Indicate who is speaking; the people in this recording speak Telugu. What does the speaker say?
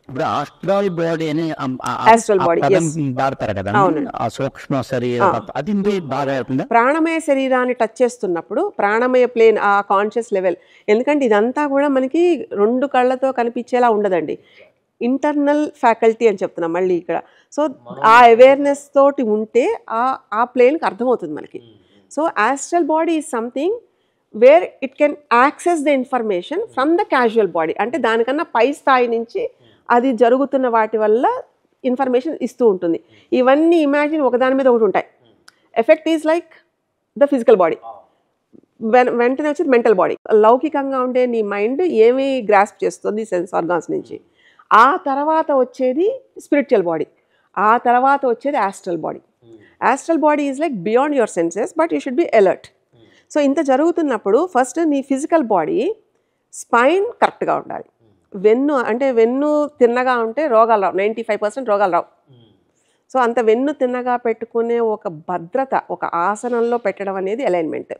Speaker 1: ఇప్పుడు ఆస్ట్రల్ బాడీ అని
Speaker 2: ఆస్ట్రల్ బాడీ,
Speaker 1: పదం
Speaker 2: ఎస్,
Speaker 1: వాడతారు కదా,
Speaker 2: అవునండి.
Speaker 1: ఆ సూక్ష్మ శరీరం అది బాగా అవుతుందా?
Speaker 2: ప్రాణమయ శరీరాన్ని టచ్ చేస్తున్నప్పుడు ప్రాణమయ ప్లేన్, ఆ కాన్షియస్ లెవెల్, ఎందుకంటే ఇదంతా కూడా మనకి 2 కళ్ళతో కనిపించేలా ఉండదండి. ఇంటర్నల్ ఫ్యాకల్టీ అని చెప్తున్నాం మళ్ళీ ఇక్కడ. సో ఆ అవేర్నెస్ తోటి ఉంటే ఆ ప్లేన్కి అర్థమవుతుంది మనకి. So astral body is something where it can access the information from the casual body, అంటే దానికన్నా పై స్థాయి నుంచి అది జరుగుతున్న వాటి వల్ల ఇన్ఫర్మేషన్ ఇస్తూ ఉంటుంది. ఇవన్నీ ఇమాజిన్ ఒకదాని మీద ఒకటి ఉంటాయి. Effect is like the physical body, వెంటనే వచ్చేది మెంటల్ బాడీ. లౌకికంగా ఉండే నీ మైండ్ ఏమి గ్రాస్ప్ చేస్తుంది సెన్స్ ఆర్గాన్స్ నుంచి, ఆ తర్వాత వచ్చేది స్పిరిచువల్ బాడీ, ఆ తర్వాత వచ్చేది astral body. Astral body is like beyond your senses, but you should be alert. So ఇంత జరుగుతున్నప్పుడు ఫస్ట్ నీ ఫిజికల్ బాడీ స్పైన్ కరెక్ట్గా ఉండాలి. వెన్ను తిన్నగా ఉంటే రోగాలు రావు, 95% రోగాలు రావు. సో అంత వెన్ను తిన్నగా పెట్టుకునే ఒక భద్రత, ఒక ఆసనంలో పెట్టడం అనేది అలైన్మెంట్.